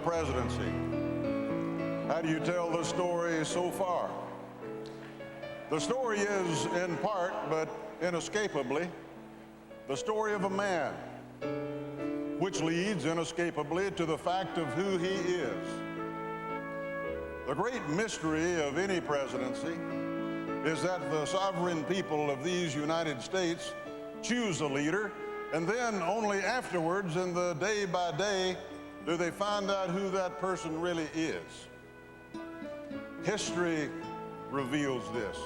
presidency. How do you tell the story so far? The story is, in part, but inescapably, the story of a man, which leads inescapably to the fact of who he is. The great mystery of any presidency is that the sovereign people of these United States choose a leader, and then only afterwards, in the day by day, do they find out who that person really is. History reveals this.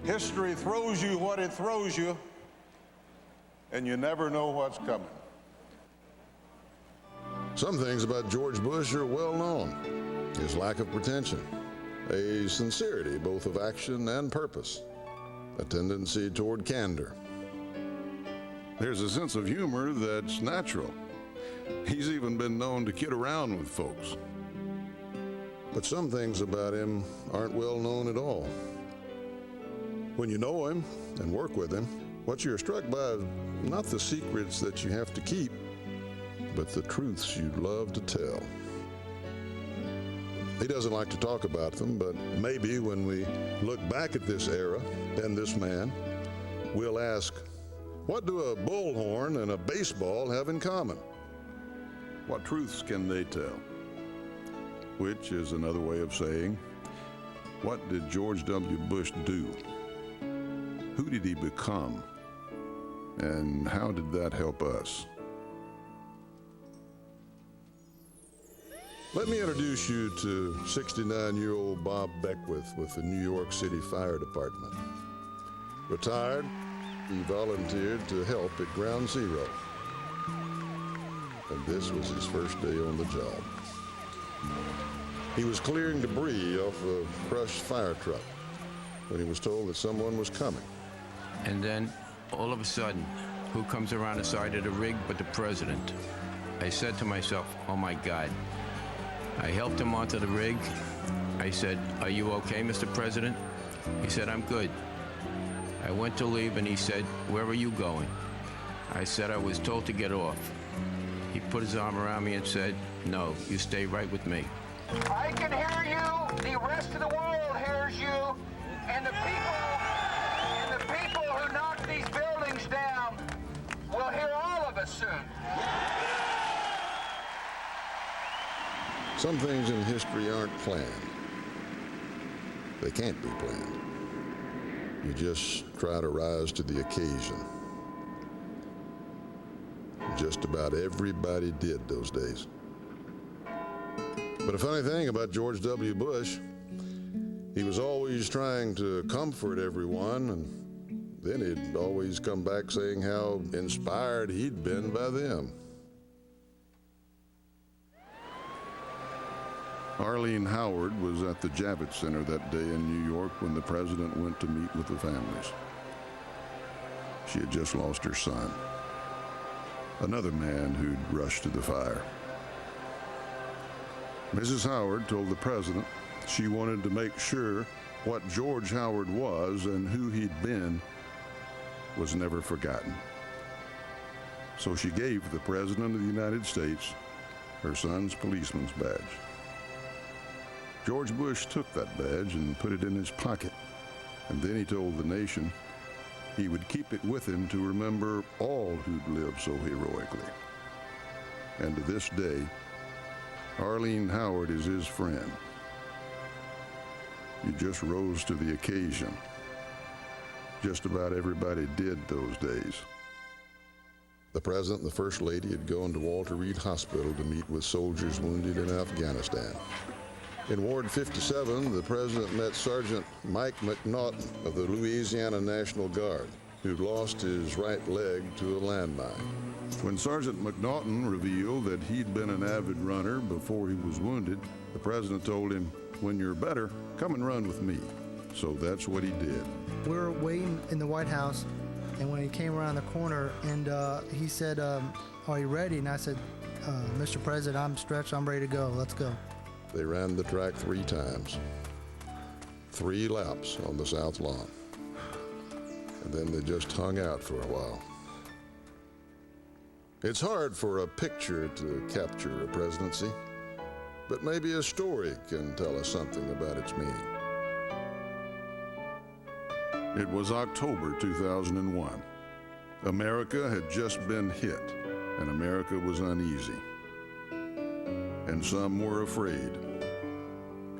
History throws you what it throws you, and you never know what's coming. Some things about George Bush are well known. His lack of pretension, a sincerity both of action and purpose, a tendency toward candor. There's a sense of humor that's natural. He's even been known to kid around with folks. But some things about him aren't well known at all. When you know him and work with him, what you're struck by is not the secrets that you have to keep, but the truths you'd love to tell. He doesn't like to talk about them, but maybe when we look back at this era and this man, we'll ask, what do a bullhorn and a baseball have in common? What truths can they tell? Which is another way of saying, what did George W. Bush do? Who did he become? And how did that help us? Let me introduce you to 69-year-old Bob Beckwith with the New York City Fire Department. Retired, he volunteered to help at Ground Zero. And this was his first day on the job. He was clearing debris off a crushed fire truck when he was told that someone was coming. And then, all of a sudden, who comes around the side of the rig but the president? I said to myself, oh my God. I helped him onto the rig. I said, are you okay, Mr. President? He said, I'm good. I went to leave and he said, where are you going? I said, I was told to get off. He put his arm around me and said, no, you stay right with me. I can hear you, the rest of the world hears you, and the people who knock these buildings down will hear all of us soon. Some things in history aren't planned. They can't be planned. You just try to rise to the occasion. Just about everybody did those days. But a funny thing about George W. Bush, he was always trying to comfort everyone, and then he'd always come back saying how inspired he'd been by them. Arlene Howard was at the Javits Center that day in New York when the president went to meet with the families. She had just lost her son, another man who'd rushed to the fire. Mrs. Howard told the president she wanted to make sure what George Howard was and who he'd been was never forgotten. So she gave the President of the United States her son's policeman's badge. George Bush took that badge and put it in his pocket, and then he told the nation he would keep it with him to remember all who'd lived so heroically. And to this day, Arlene Howard is his friend. You just rose to the occasion. Just about everybody did those days. The President and the First Lady had gone to Walter Reed Hospital to meet with soldiers wounded in Afghanistan. In Ward 57, the President met Sergeant Mike McNaughton of the Louisiana National Guard, who'd lost his right leg to a landmine. When Sergeant McNaughton revealed that he'd been an avid runner before he was wounded, the President told him, when you're better, come and run with me. So that's what he did. We were waiting in the White House, and when he came around the corner, and he said, are you ready? And I said, Mr. President, I'm stretched, I'm ready to go, let's go. They ran the track 3 times, 3 laps on the South Lawn, and then they just hung out for a while. It's hard for a picture to capture a presidency, but maybe a story can tell us something about its meaning. It was October 2001. America had just been hit, and America was uneasy. And some were afraid.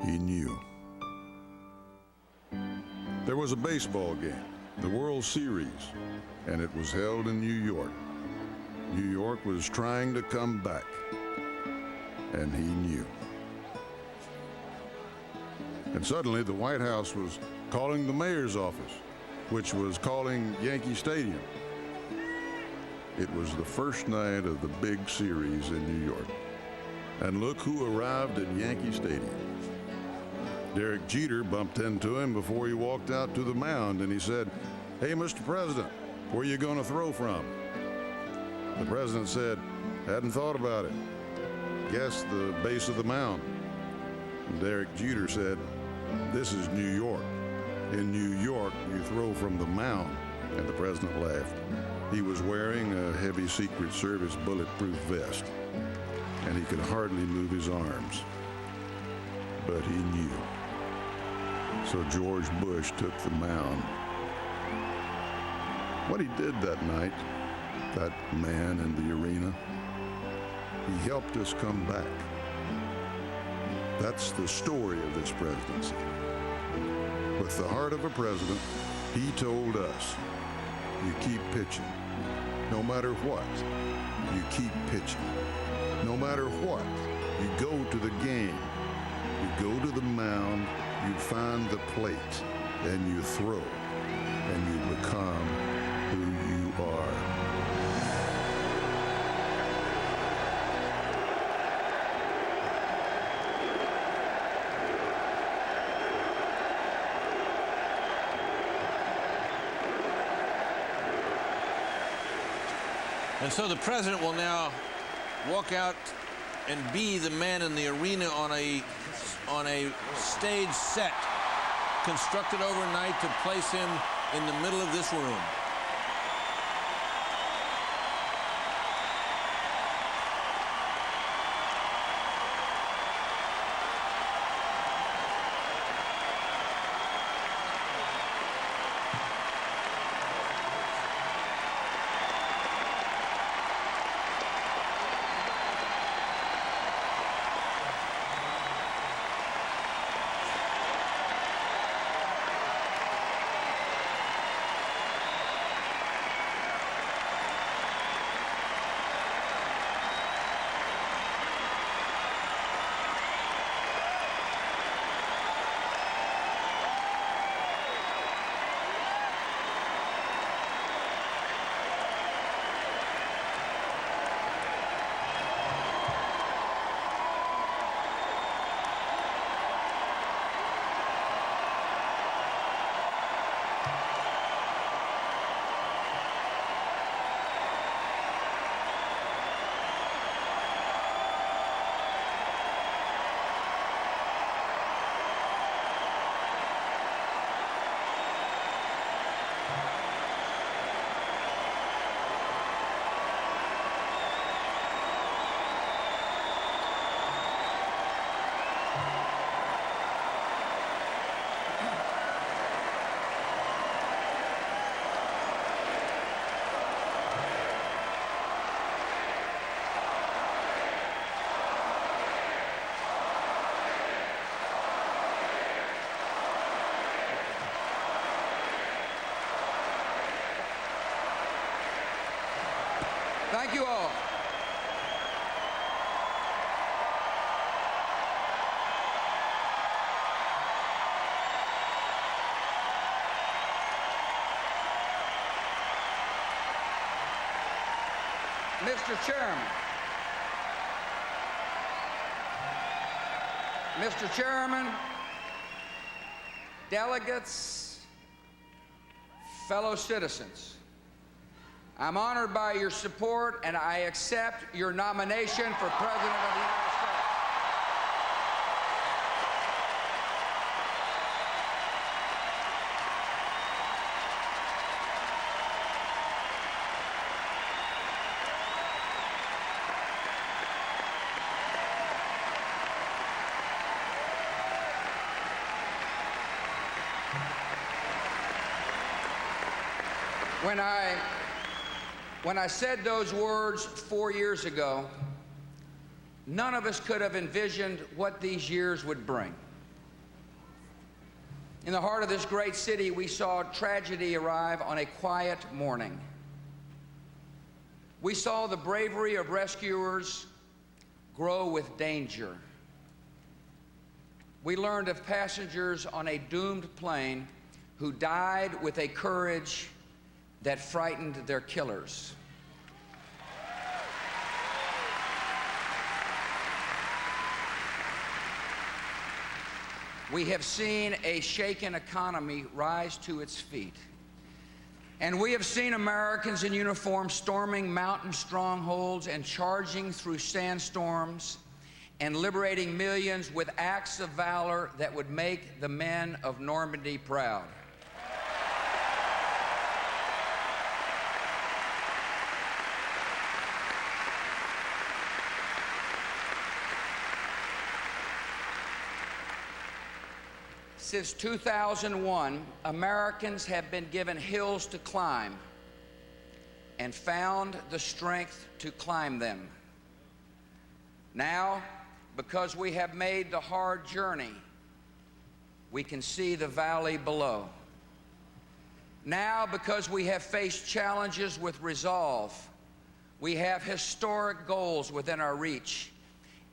He knew. There was a baseball game, the World Series, and it was held in New York. New York was trying to come back, and he knew. And suddenly the White House was calling the mayor's office, which was calling Yankee Stadium. It was the first night of the big series in New York. And look who arrived at Yankee Stadium. Derek Jeter bumped into him before he walked out to the mound, and he said, "Hey, Mr. President, where you going to throw from?" The president said, "Hadn't thought about it. Guess the base of the mound." And Derek Jeter said, "This is New York. In New York, you throw from the mound." And the president laughed. He was wearing a heavy Secret Service bulletproof vest, and he could hardly move his arms. But he knew. So George Bush took the mound. What he did that night, that man in the arena, he helped us come back. That's the story of this presidency. With the heart of a president, he told us, you keep pitching. No matter what, you keep pitching. No matter what, you go to the game. You go to the mound, you find the plate, and you throw, and you become who you are. And so the president will now walk out and be the man in the arena on a stage set constructed overnight to place him in the middle of this room. Thank you all. Mr. Chairman. Mr. Chairman, delegates, fellow citizens, I'm honored by your support, and I accept your nomination for President of the United States. When I said those words 4 years ago, none of us could have envisioned what these years would bring. In the heart of this great city, we saw tragedy arrive on a quiet morning. We saw the bravery of rescuers grow with danger. We learned of passengers on a doomed plane who died with a courage that frightened their killers. We have seen a shaken economy rise to its feet. And we have seen Americans in uniform storming mountain strongholds and charging through sandstorms and liberating millions with acts of valor that would make the men of Normandy proud. Since 2001, Americans have been given hills to climb and found the strength to climb them. Now, because we have made the hard journey, we can see the valley below. Now, because we have faced challenges with resolve, we have historic goals within our reach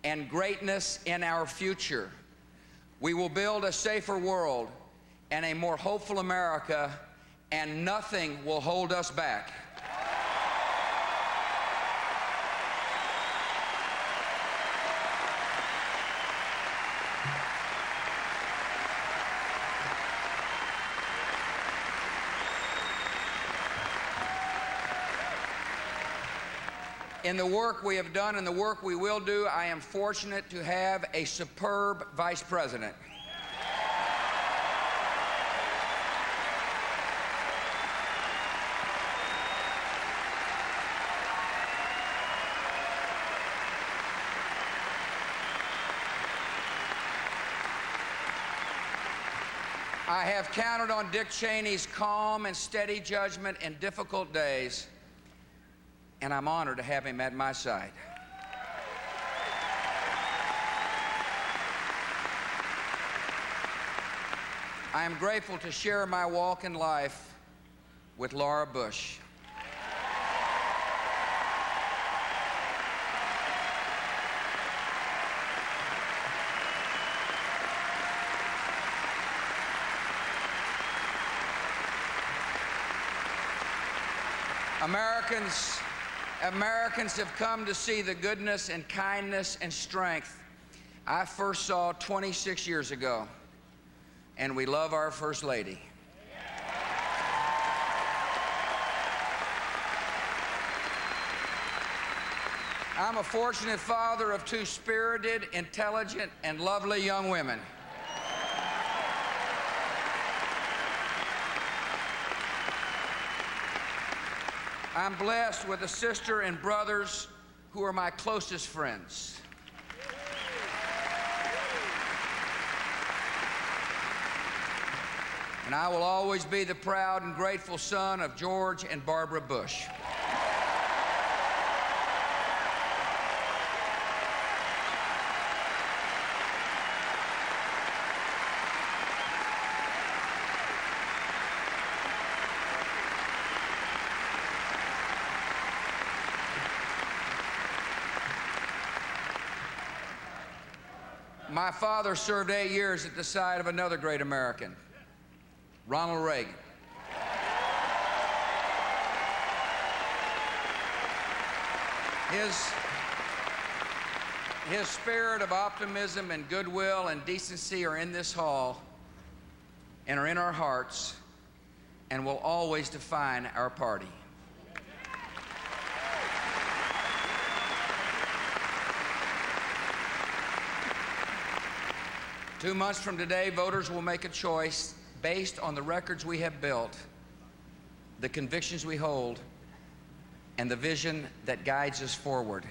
and greatness in our future. We will build a safer world and a more hopeful America, and nothing will hold us back. In the work we have done and the work we will do, I am fortunate to have a superb Vice President. I have counted on Dick Cheney's calm and steady judgment in difficult days, and I'm honored to have him at my side. I am grateful to share my walk in life with Laura Bush. Americans have come to see the goodness and kindness and strength I first saw 26 years ago, and we love our First Lady. I'm a fortunate father of two spirited, intelligent, and lovely young women. I'm blessed with a sister and brothers who are my closest friends. And I will always be the proud and grateful son of George and Barbara Bush. My father served 8 years at the side of another great American, Ronald Reagan. His spirit of optimism and goodwill and decency are in this hall and are in our hearts and will always define our party. Two months from today, voters will make a choice based on the records we have built, the convictions we hold, and the vision that guides us forward.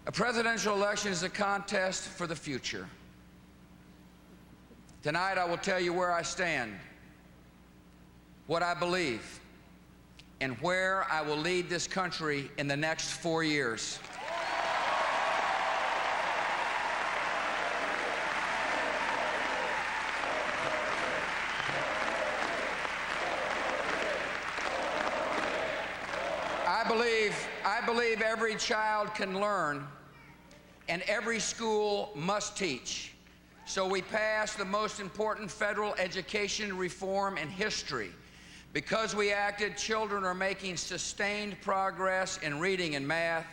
A presidential election is a contest for the future. Tonight, I will tell you where I stand, what I believe, and where I will lead this country in the next 4 years. I believe every child can learn, and every school must teach. So we passed the most important federal education reform in history. Because we acted, children are making sustained progress in reading and math.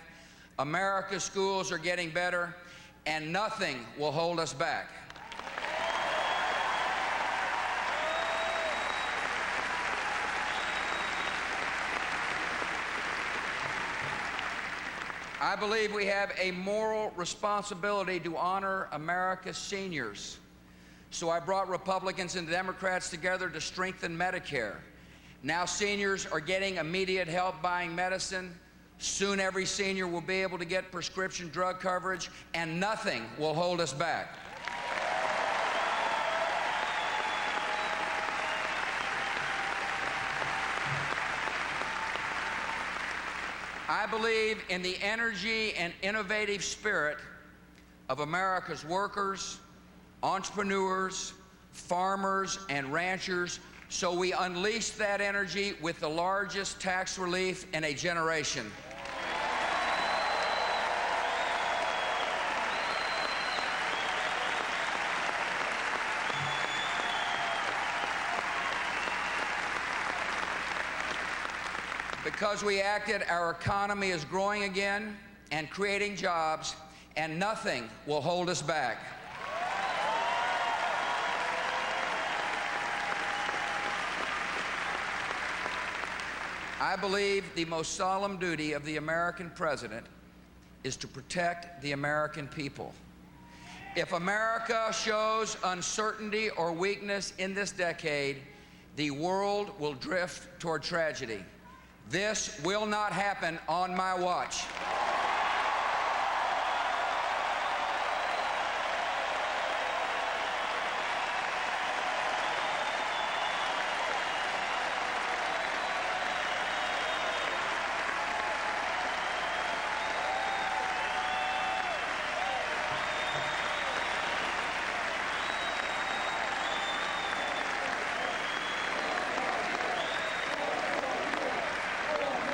America's schools are getting better, and nothing will hold us back. I believe we have a moral responsibility to honor America's seniors. So I brought Republicans and Democrats together to strengthen Medicare. Now seniors are getting immediate help buying medicine. Soon every senior will be able to get prescription drug coverage, and nothing will hold us back. I believe in the energy and innovative spirit of America's workers, entrepreneurs, farmers, and ranchers, so we unleash that energy with the largest tax relief in a generation. Because we acted, our economy is growing again and creating jobs, and nothing will hold us back. I believe the most solemn duty of the American president is to protect the American people. If America shows uncertainty or weakness in this decade, the world will drift toward tragedy. This will not happen on my watch.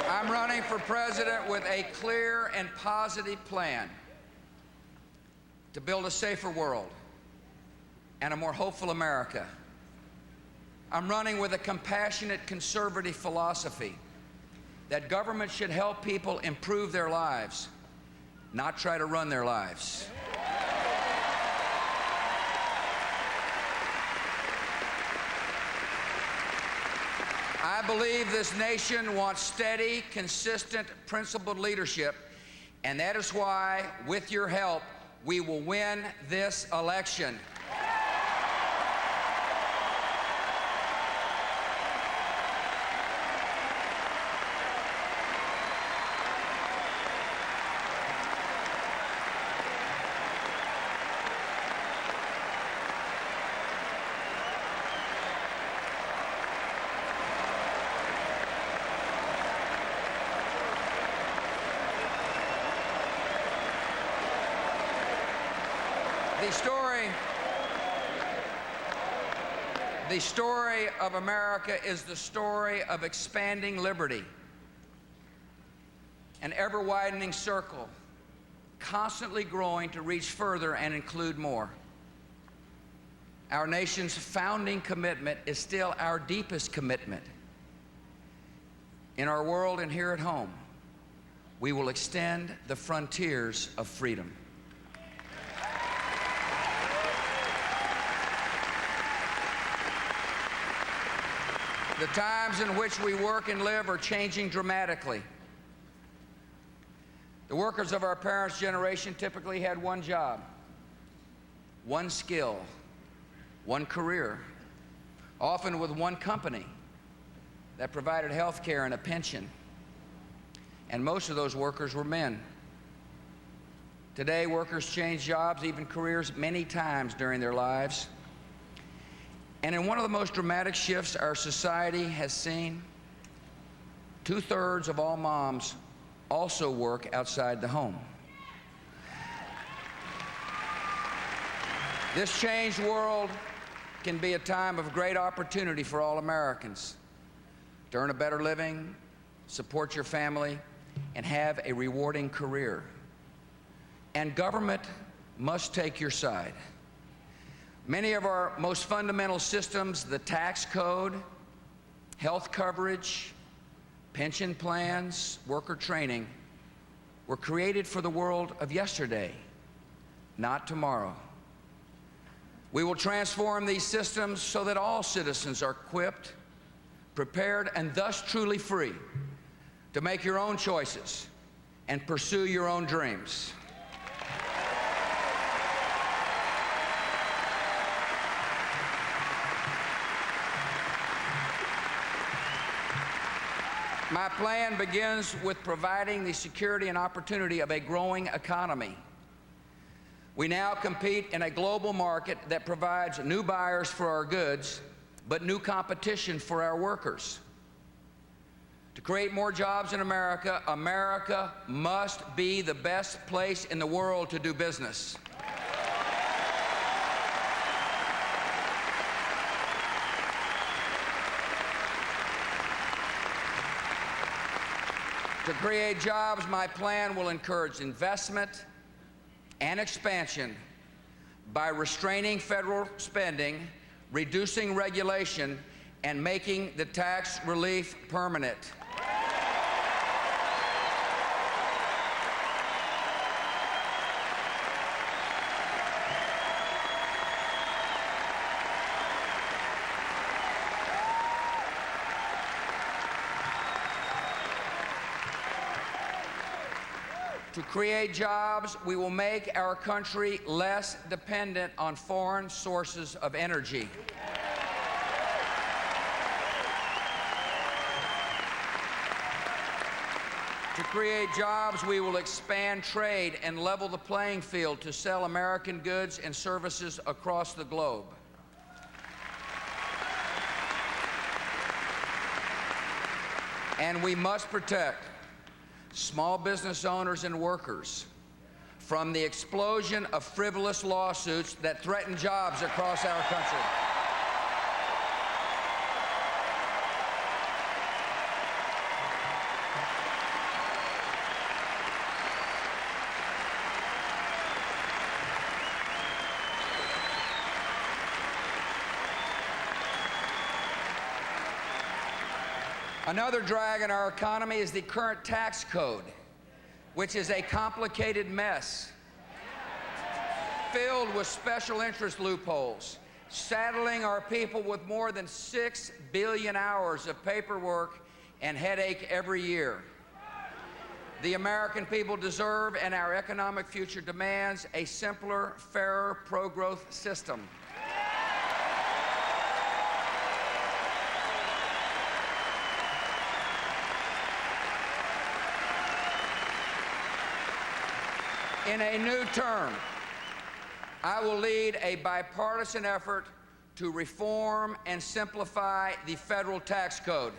I'm running for president with a clear and positive plan to build a safer world and a more hopeful America. I'm running with a compassionate conservative philosophy that government should help people improve their lives, not try to run their lives. I believe this nation wants steady, consistent, principled leadership, and that is why, with your help, we will win this election. The story of America is the story of expanding liberty, an ever-widening circle, constantly growing to reach further and include more. Our nation's founding commitment is still our deepest commitment. In our world and here at home, we will extend the frontiers of freedom. The times in which we work and live are changing dramatically. The workers of our parents' generation typically had one job, one skill, one career, often with one company that provided health care and a pension. And most of those workers were men. Today, workers change jobs, even careers, many times during their lives. And in one of the most dramatic shifts our society has seen, 2/3 of all moms also work outside the home. This changed world can be a time of great opportunity for all Americans to earn a better living, support your family, and have a rewarding career. And government must take your side. Many of our most fundamental systems, the tax code, health coverage, pension plans, worker training, were created for the world of yesterday, not tomorrow. We will transform these systems so that all citizens are equipped, prepared, and thus truly free to make your own choices and pursue your own dreams. My plan begins with providing the security and opportunity of a growing economy. We now compete in a global market that provides new buyers for our goods, but new competition for our workers. To create more jobs in America, America must be the best place in the world to do business. To create jobs, my plan will encourage investment and expansion by restraining federal spending, reducing regulation, and making the tax relief permanent. To create jobs, we will make our country less dependent on foreign sources of energy. To create jobs, we will expand trade and level the playing field to sell American goods and services across the globe. And we must protect small business owners and workers from the explosion of frivolous lawsuits that threaten jobs across our country. Another drag on our economy is the current tax code, which is a complicated mess filled with special interest loopholes, saddling our people with more than 6 billion hours of paperwork and headache every year. The American people deserve, and our economic future demands, a simpler, fairer, pro-growth system. In a new term, I will lead a bipartisan effort to reform and simplify the federal tax code.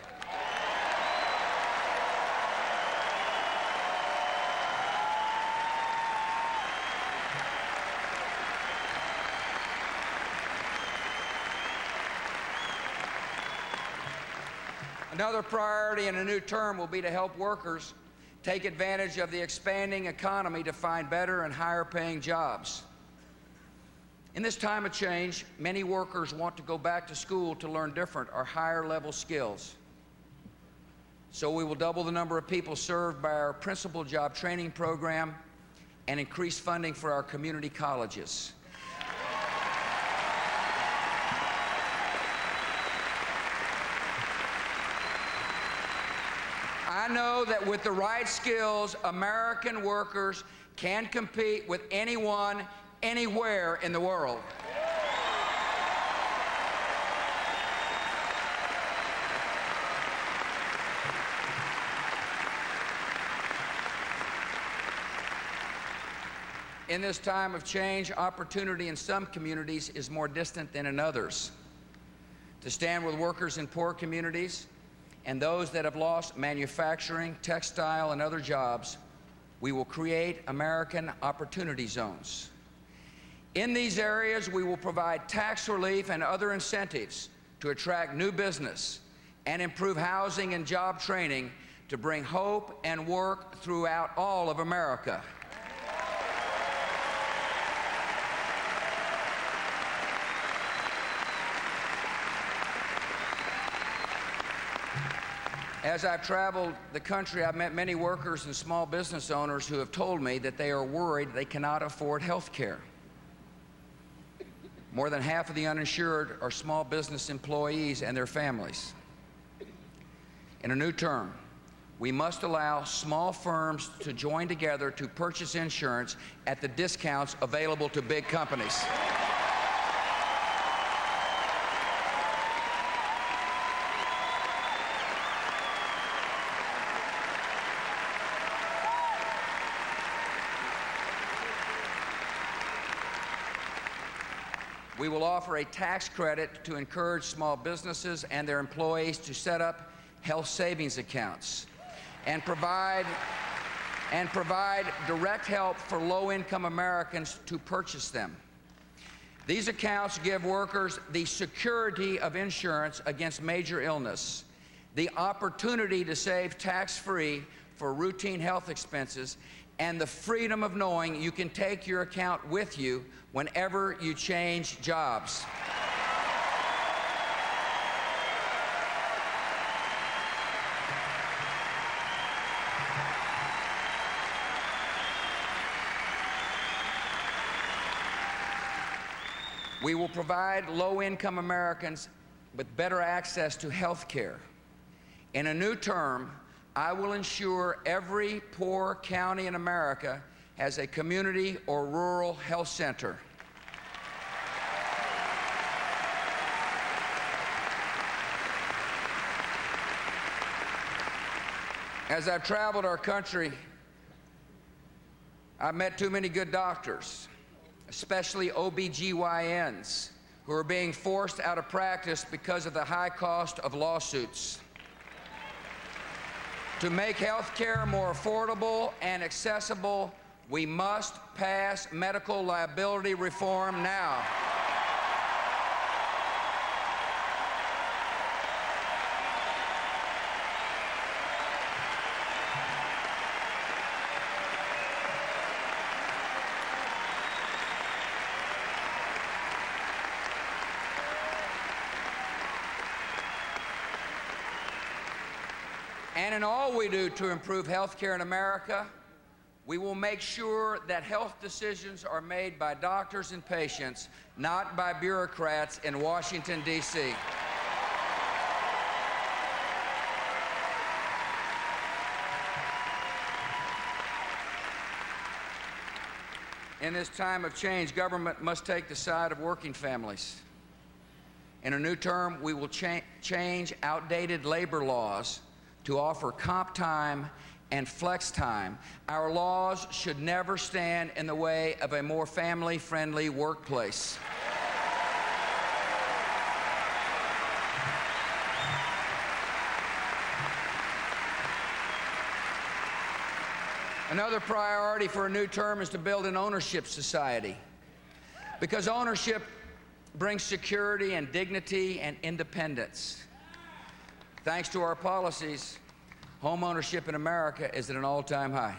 Another priority in a new term will be to help workers take advantage of the expanding economy to find better and higher paying jobs. In this time of change, many workers want to go back to school to learn different or higher level skills. So we will double the number of people served by our principal job training program and increase funding for our community colleges. I know that with the right skills, American workers can compete with anyone, anywhere in the world. In this time of change, opportunity in some communities is more distant than in others. to stand with workers in poor communities and those that have lost manufacturing, textile, and other jobs, we will create American Opportunity Zones. In these areas, we will provide tax relief and other incentives to attract new business and improve housing and job training to bring hope and work throughout all of America. As I've traveled the country, I've met many workers and small business owners who have told me that they are worried they cannot afford health care. More than half of the uninsured are small business employees and their families. In a new term, we must allow small firms to join together to purchase insurance at the discounts available to big companies. We will offer a tax credit to encourage small businesses and their employees to set up health savings accounts and provide direct help for low-income Americans to purchase them. These accounts give workers the security of insurance against major illness, the opportunity to save tax-free for routine health expenses, and the freedom of knowing you can take your account with you whenever you change jobs. We will provide low-income Americans with better access to health care. In a new term, I will ensure every poor county in America has a community or rural health center. As I've traveled our country, I've met too many good doctors, especially OBGYNs, who are being forced out of practice because of the high cost of lawsuits. To make health care more affordable and accessible, we must pass medical liability reform now. And in all we do to improve health care in America, we will make sure that health decisions are made by doctors and patients, not by bureaucrats in Washington, D.C. In this time of change, government must take the side of working families. In a new term, we will change outdated labor laws to offer comp time and flex time. Our laws should never stand in the way of a more family-friendly workplace. Another priority for a new term is to build an ownership society, because ownership brings security and dignity and independence. Thanks to our policies, home ownership in America is at an all-time high.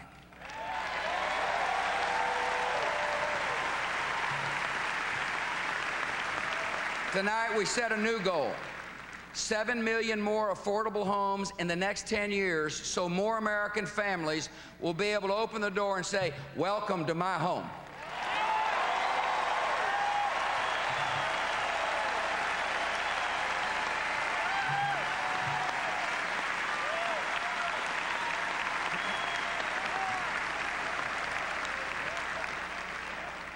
Tonight, we set a new goal: 7 million more affordable homes in the next 10 years, so more American families will be able to open the door and say, "Welcome to my home."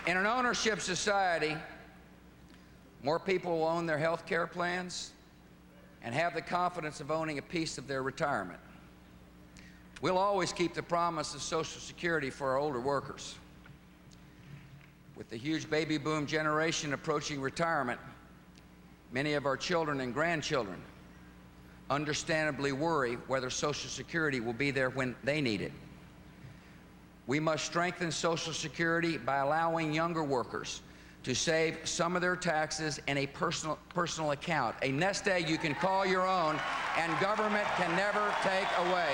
In an ownership society, more people will own their health care plans and have the confidence of owning a piece of their retirement. We'll always keep the promise of Social Security for our older workers. With the huge baby boom generation approaching retirement, Many of our children and grandchildren understandably worry whether Social Security will be there when they need it. We must strengthen Social Security by allowing younger workers to save some of their taxes in a personal account, a nest egg you can call your own and government can never take away.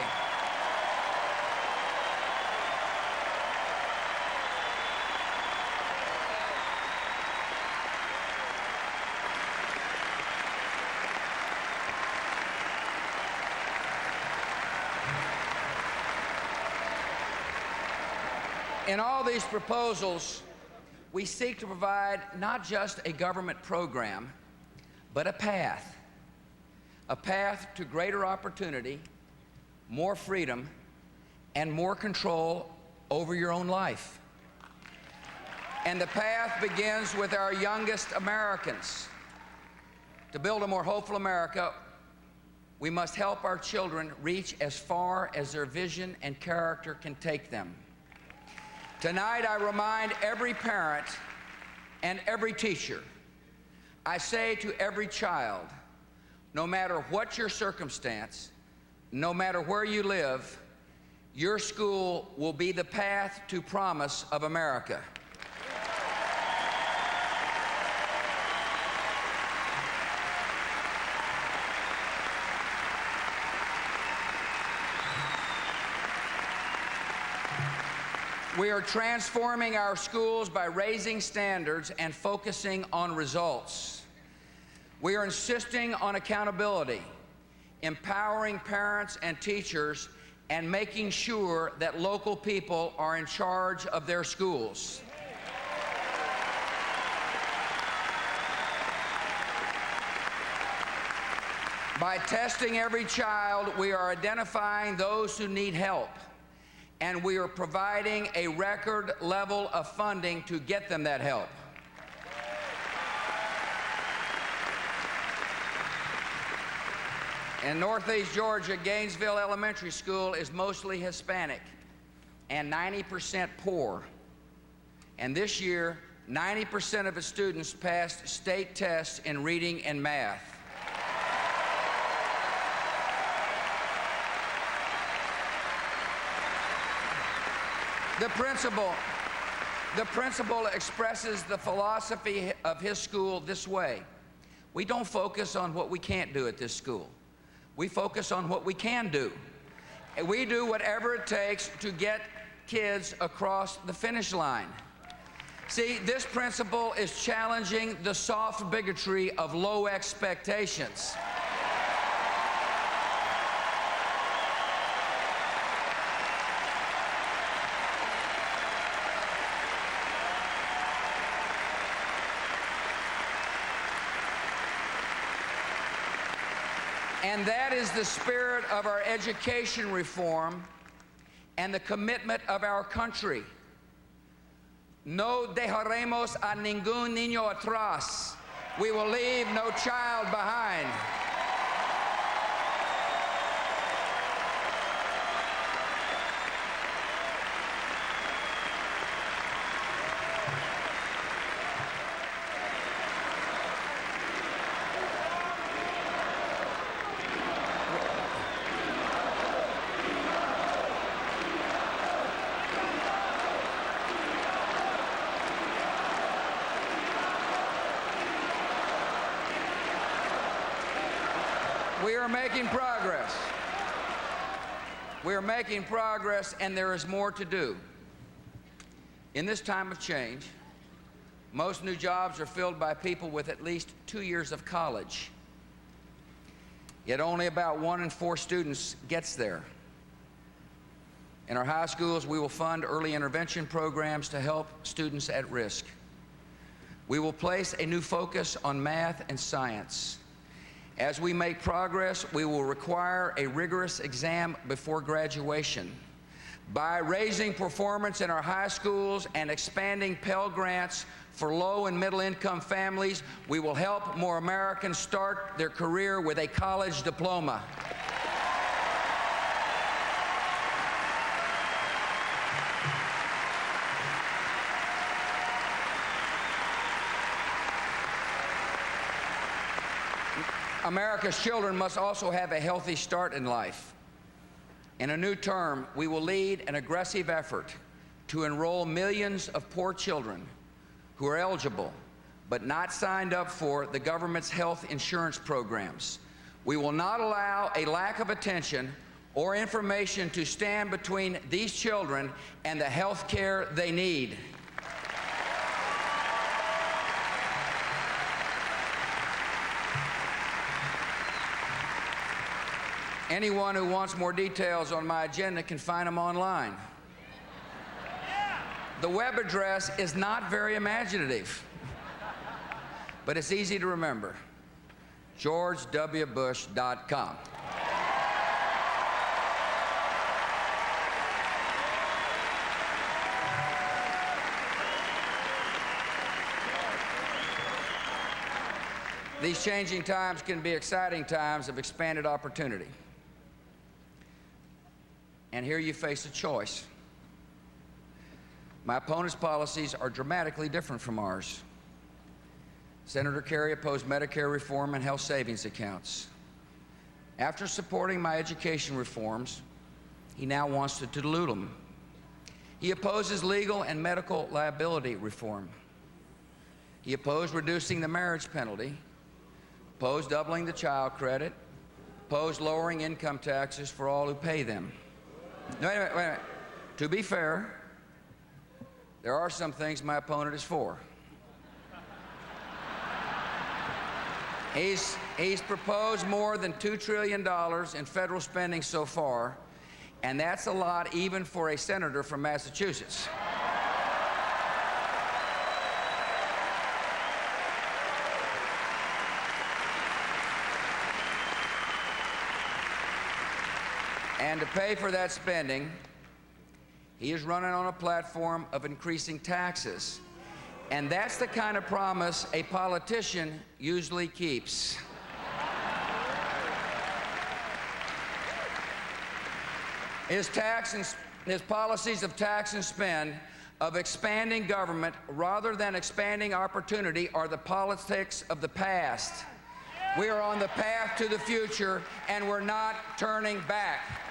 In all these proposals, we seek to provide not just a government program, but a path to greater opportunity, more freedom, and more control over your own life. And the path begins with our youngest Americans. To build a more hopeful America, we must help our children reach as far as their vision and character can take them. Tonight, I remind every parent and every teacher, I say to every child, no matter what your circumstance, no matter where you live, your school will be the path to promise of America. We are transforming our schools by raising standards and focusing on results. We are insisting on accountability, empowering parents and teachers, and making sure that local people are in charge of their schools. By testing every child, we are identifying those who need help, and we are providing a record level of funding to get them that help. In Northeast Georgia, Gainesville Elementary School is mostly Hispanic and 90% poor. And this year, 90% of its students passed state tests in reading and math. The principal expresses the philosophy of his school this way: we don't focus on what we can't do at this school. We focus on what we can do. And we do whatever it takes to get kids across the finish line. See, this principle is challenging the soft bigotry of low expectations. And that is the spirit of our education reform and the commitment of our country. No dejaremos a ningún niño atrás. We will leave no child behind. We are making progress. We are making progress, and there is more to do. In this time of change, most new jobs are filled by people with at least 2 years of college. Yet only about 1 in 4 students gets there. In our high schools, we will fund early intervention programs to help students at risk. We will place a new focus on math and science. As we make progress, we will require a rigorous exam before graduation. By raising performance in our high schools and expanding Pell Grants for low and middle income families, we will help more Americans start their career with a college diploma. America's children must also have a healthy start in life. In a new term, we will lead an aggressive effort to enroll millions of poor children who are eligible but not signed up for the government's health insurance programs. We will not allow a lack of attention or information to stand between these children and the health care they need. Anyone who wants more details on my agenda can find them online. The web address is not very imaginative, but it's easy to remember. GeorgeWBush.com. These changing times can be exciting times of expanded opportunity. And here you face a choice. My opponent's policies are dramatically different from ours. Senator Kerry opposed Medicare reform and health savings accounts. After supporting my education reforms, he now wants to dilute them. He opposes legal and medical liability reform. He opposed reducing the marriage penalty, opposed doubling the child credit, opposed lowering income taxes for all who pay them. No, wait a minute. To be fair, there are some things my opponent is for. He's proposed more than $2 trillion in federal spending so far, and that's a lot even for a senator from Massachusetts. And to pay for that spending, he is running on a platform of increasing taxes. And that's the kind of promise a politician usually keeps. His policies of tax and spend, of expanding government rather than expanding opportunity, are the politics of the past. We are on the path to the future, and we're not turning back.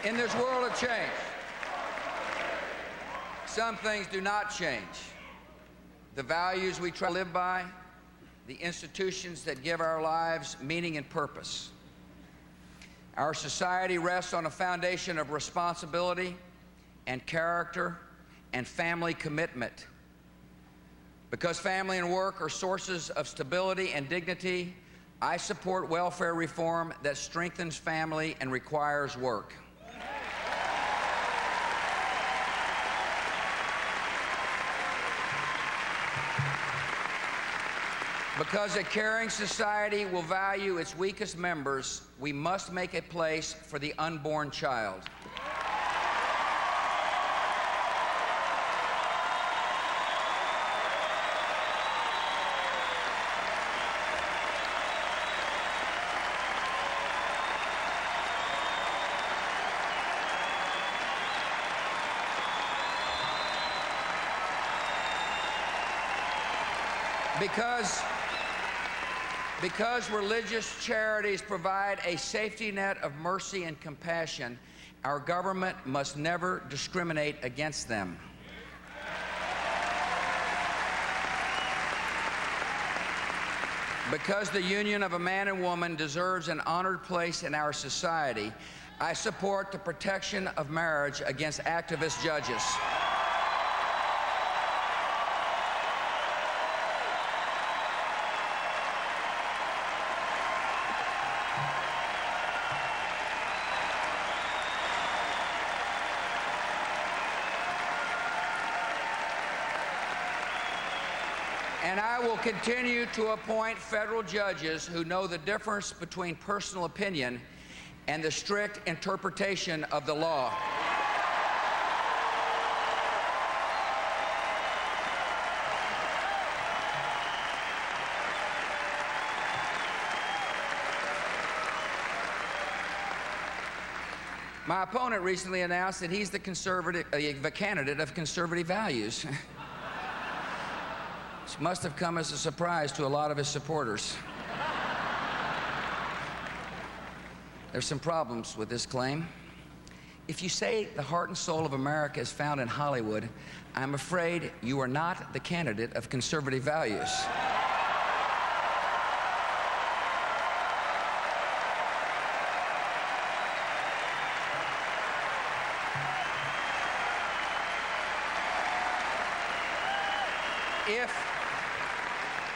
In this world of change, some things do not change. The values we try to live by, the institutions that give our lives meaning and purpose. Our society rests on a foundation of responsibility and character and family commitment. Because family and work are sources of stability and dignity, I support welfare reform that strengthens family and requires work. Because a caring society will value its weakest members, we must make a place for the unborn child. Because religious charities provide a safety net of mercy and compassion, our government must never discriminate against them. Because the union of a man and woman deserves an honored place in our society, I support the protection of marriage against activist judges. And I will continue to appoint federal judges who know the difference between personal opinion and the strict interpretation of the law. My opponent recently announced that he's the candidate of conservative values. Which must have come as a surprise to a lot of his supporters. There's some problems with this claim. If you say the heart and soul of America is found in Hollywood, I'm afraid you are not the candidate of conservative values.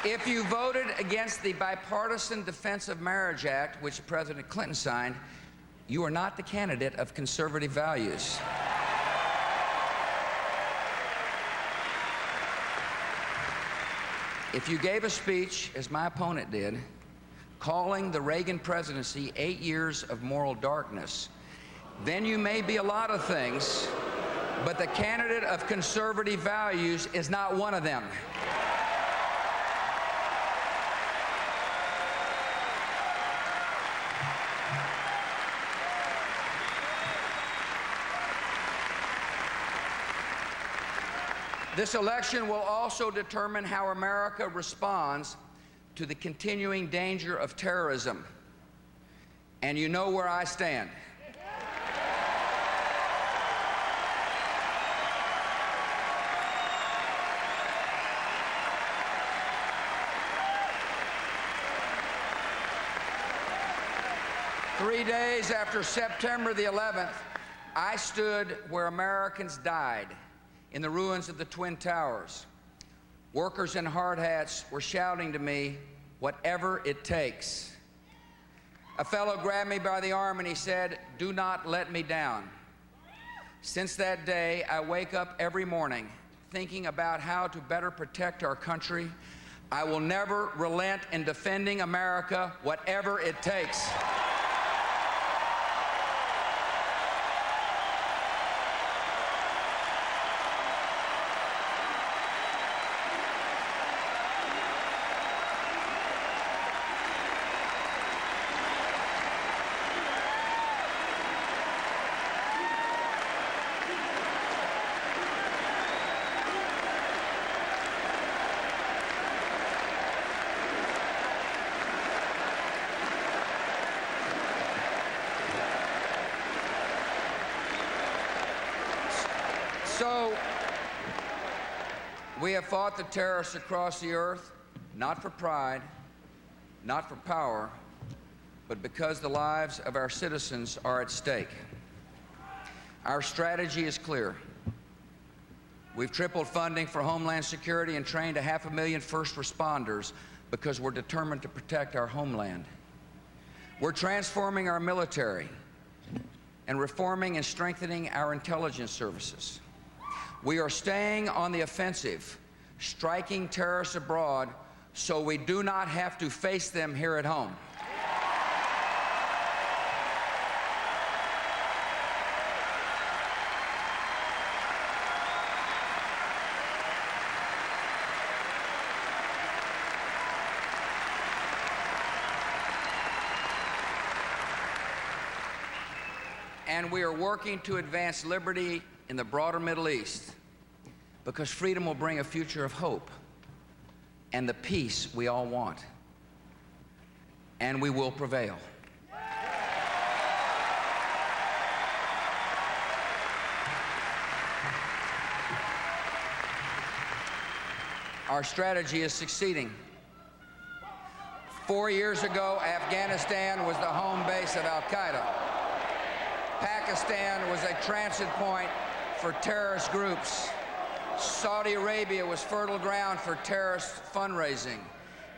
If you voted against the Bipartisan Defense of Marriage Act, which President Clinton signed, you are not the candidate of conservative values. If you gave a speech, as my opponent did, calling the Reagan presidency 8 years of moral darkness, then you may be a lot of things, but the candidate of conservative values is not one of them. This election will also determine how America responds to the continuing danger of terrorism. And you know where I stand. Three days after September the 11th, I stood where Americans died, in the ruins of the Twin Towers. Workers in hard hats were shouting to me, "Whatever it takes." A fellow grabbed me by the arm and he said, "Do not let me down." Since that day, I wake up every morning thinking about how to better protect our country. I will never relent in defending America, whatever it takes. So, we have fought the terrorists across the earth, not for pride, not for power, but because the lives of our citizens are at stake. Our strategy is clear. We've tripled funding for Homeland Security and trained 500,000 first responders because we're determined to protect our homeland. We're transforming our military and reforming and strengthening our intelligence services. We are staying on the offensive, striking terrorists abroad so we do not have to face them here at home. And we are working to advance liberty in the broader Middle East, because freedom will bring a future of hope and the peace we all want. And we will prevail. Our strategy is succeeding. 4 years ago, Afghanistan was the home base of Al-Qaeda. Pakistan was a transit point for terrorist groups. Saudi Arabia was fertile ground for terrorist fundraising.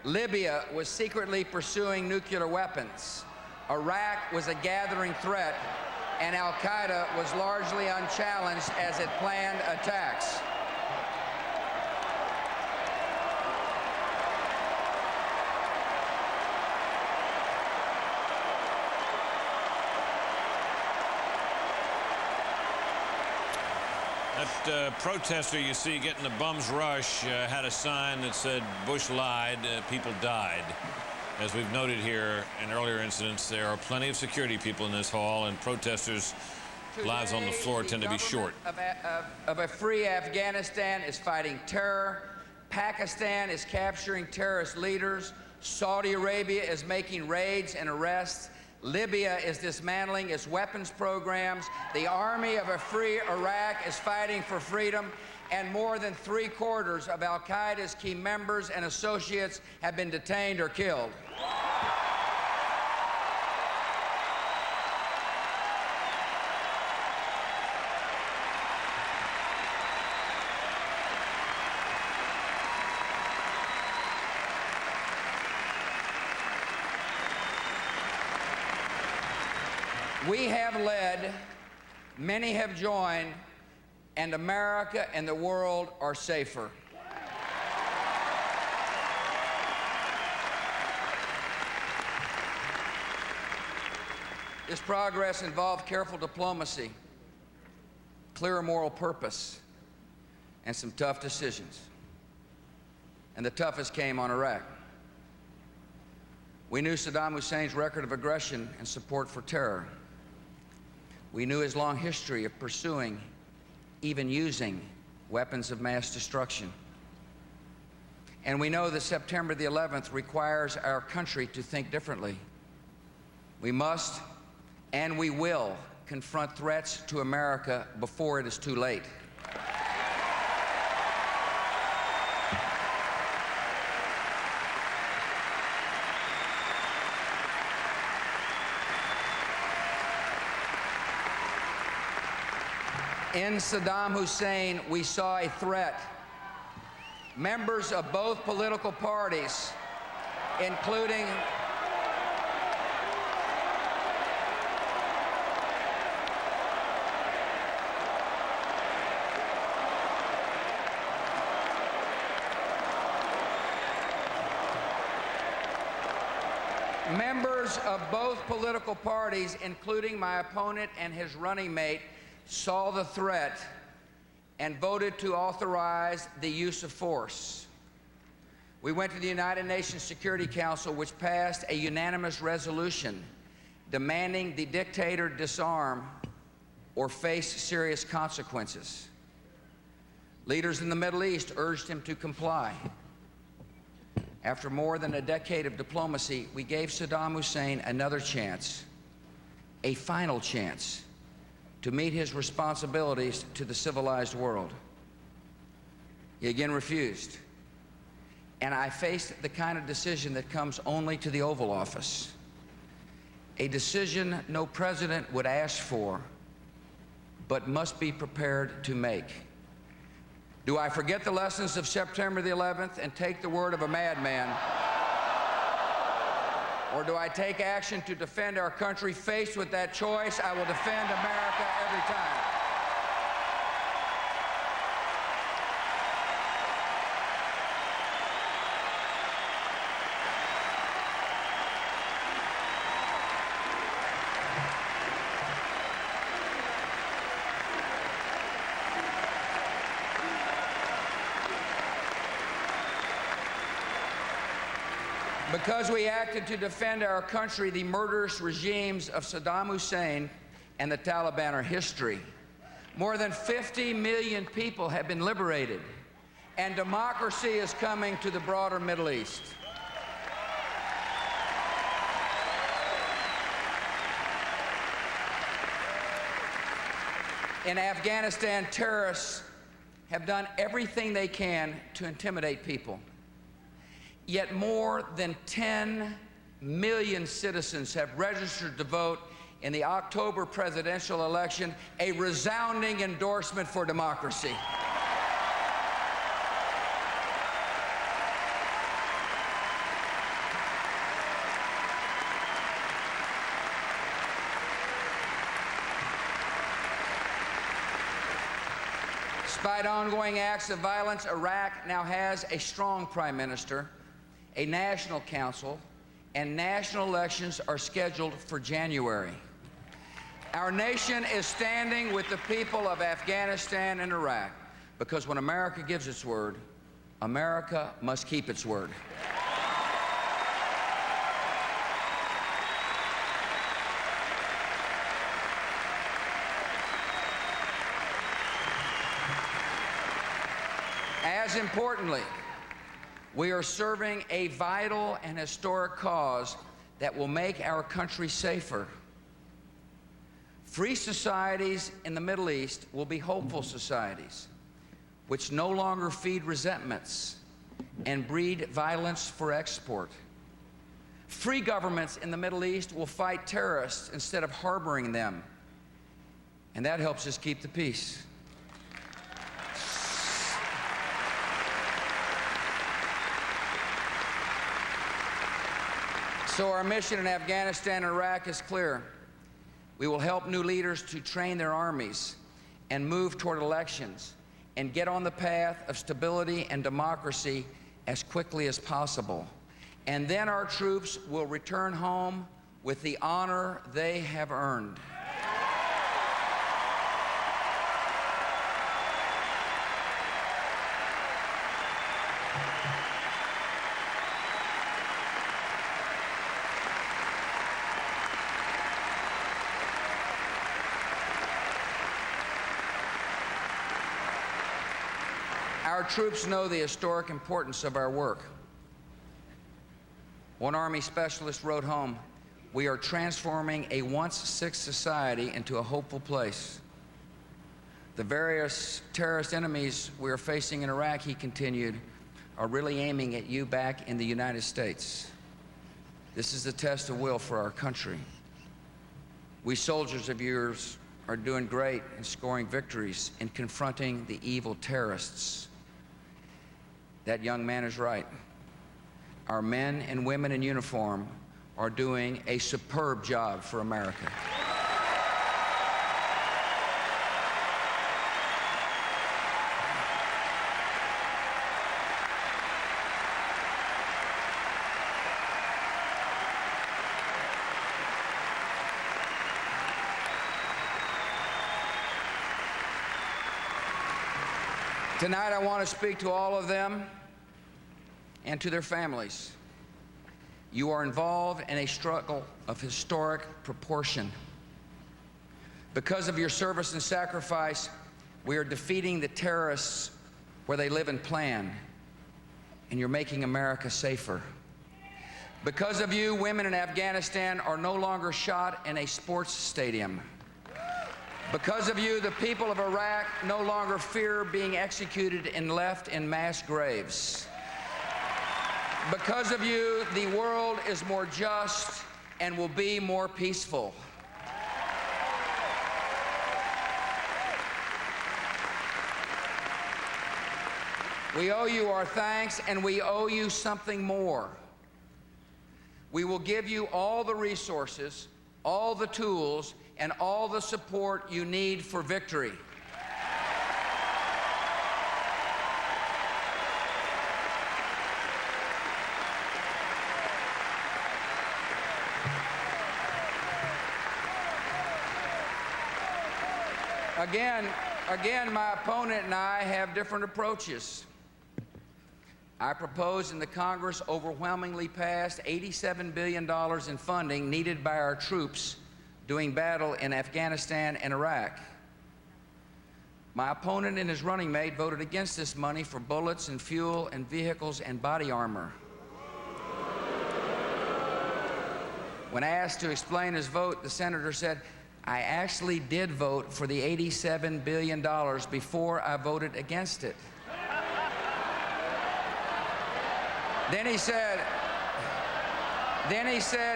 Libya was secretly pursuing nuclear weapons. Iraq was a gathering threat, and Al-Qaeda was largely unchallenged as it planned attacks. That protester you see getting the bum's rush had a sign that said Bush lied, people died. As we've noted here in earlier incidents, there are plenty of security people in this hall, and protesters' lives on the floor tend to be short. Of a free Afghanistan is fighting terror. Pakistan is capturing terrorist leaders. Saudi Arabia is making raids and arrests. Libya is dismantling its weapons programs. The army of a free Iraq is fighting for freedom. And more than 3/4 of al-Qaeda's key members and associates have been detained or killed. We have led, many have joined, and America and the world are safer. This progress involved careful diplomacy, clear moral purpose, and some tough decisions. And the toughest came on Iraq. We knew Saddam Hussein's record of aggression and support for terror. We knew his long history of pursuing, even using, weapons of mass destruction. And we know that September the 11th requires our country to think differently. We must and we will confront threats to America before it is too late. In Saddam Hussein, we saw a threat. Members of both political parties, including members of both political parties, including my opponent and his running mate, saw the threat and voted to authorize the use of force. We went to the United Nations Security Council, which passed a unanimous resolution demanding the dictator disarm or face serious consequences. Leaders in the Middle East urged him to comply. After more than a decade of diplomacy, we gave Saddam Hussein another chance, a final chance, to meet his responsibilities to the civilized world. He again refused. And I faced the kind of decision that comes only to the Oval Office. A decision no president would ask for, but must be prepared to make. Do I forget the lessons of September the 11th and take the word of a madman? Or do I take action to defend our country? Faced with that choice, I will defend America every time. Because we acted to defend our country, the murderous regimes of Saddam Hussein and the Taliban are history. More than 50 million people have been liberated, and democracy is coming to the broader Middle East. In Afghanistan, terrorists have done everything they can to intimidate people. Yet more than 10 million citizens have registered to vote in the October presidential election, a resounding endorsement for democracy. Despite ongoing acts of violence, Iraq now has a strong prime minister, a national council, and national elections are scheduled for January. Our nation is standing with the people of Afghanistan and Iraq because when America gives its word, America must keep its word. As importantly, we are serving a vital and historic cause that will make our country safer. Free societies in the Middle East will be hopeful societies, which no longer feed resentments and breed violence for export. Free governments in the Middle East will fight terrorists instead of harboring them, and that helps us keep the peace. So our mission in Afghanistan and Iraq is clear. We will help new leaders to train their armies and move toward elections and get on the path of stability and democracy as quickly as possible. And then our troops will return home with the honor they have earned. Our troops know the historic importance of our work. One Army specialist wrote home, "We are transforming a once sick society into a hopeful place." The various terrorist enemies we are facing in Iraq, he continued, are really aiming at you back in the United States. This is the test of will for our country. We soldiers of yours are doing great in scoring victories in confronting the evil terrorists. That young man is right. Our men and women in uniform are doing a superb job for America. Tonight, I want to speak to all of them and to their families. You are involved in a struggle of historic proportion. Because of your service and sacrifice, we are defeating the terrorists where they live and plan, and you're making America safer. Because of you, women in Afghanistan are no longer shot in a sports stadium. Because of you, the people of Iraq no longer fear being executed and left in mass graves. Because of you, the world is more just and will be more peaceful. We owe you our thanks, and we owe you something more. We will give you all the resources, all the tools, and all the support you need for victory. Again, my opponent and I have different approaches. I propose and the Congress overwhelmingly passed $87 billion in funding needed by our troops doing battle in Afghanistan and Iraq. My opponent and his running mate voted against this money for bullets and fuel and vehicles and body armor. When asked to explain his vote, the senator said, "I actually did vote for the $87 billion before I voted against it." Then he said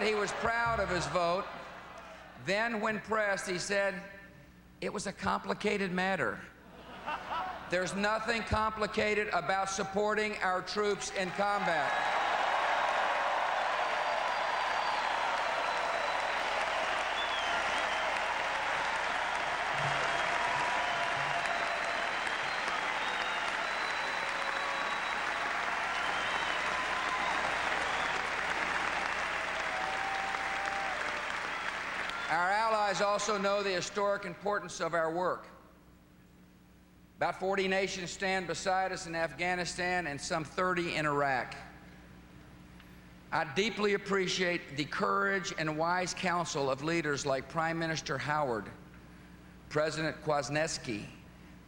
he was proud of his vote. Then, when pressed, he said, "It was a complicated matter." There's nothing complicated about supporting our troops in combat. allies also know the historic importance of our work. About 40 nations stand beside us in Afghanistan and some 30 in Iraq. I deeply appreciate the courage and wise counsel of leaders like Prime Minister Howard, President Kwasniewski,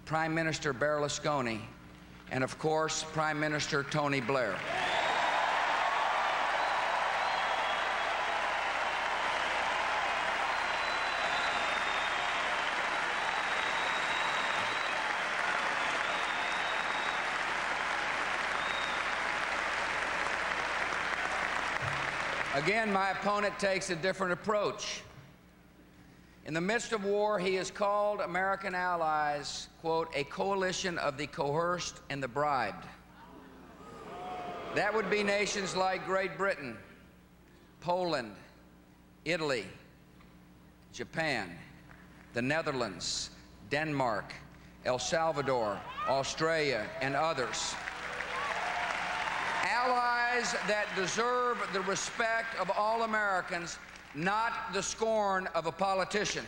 Prime Minister Berlusconi, and of course, Prime Minister Tony Blair. Again, my opponent takes a different approach. In the midst of war, he has called American allies, quote, a coalition of the coerced and the bribed. That would be nations like Great Britain, Poland, Italy, Japan, the Netherlands, Denmark, El Salvador, Australia, and others. Allies that deserve the respect of all Americans, not the scorn of a politician.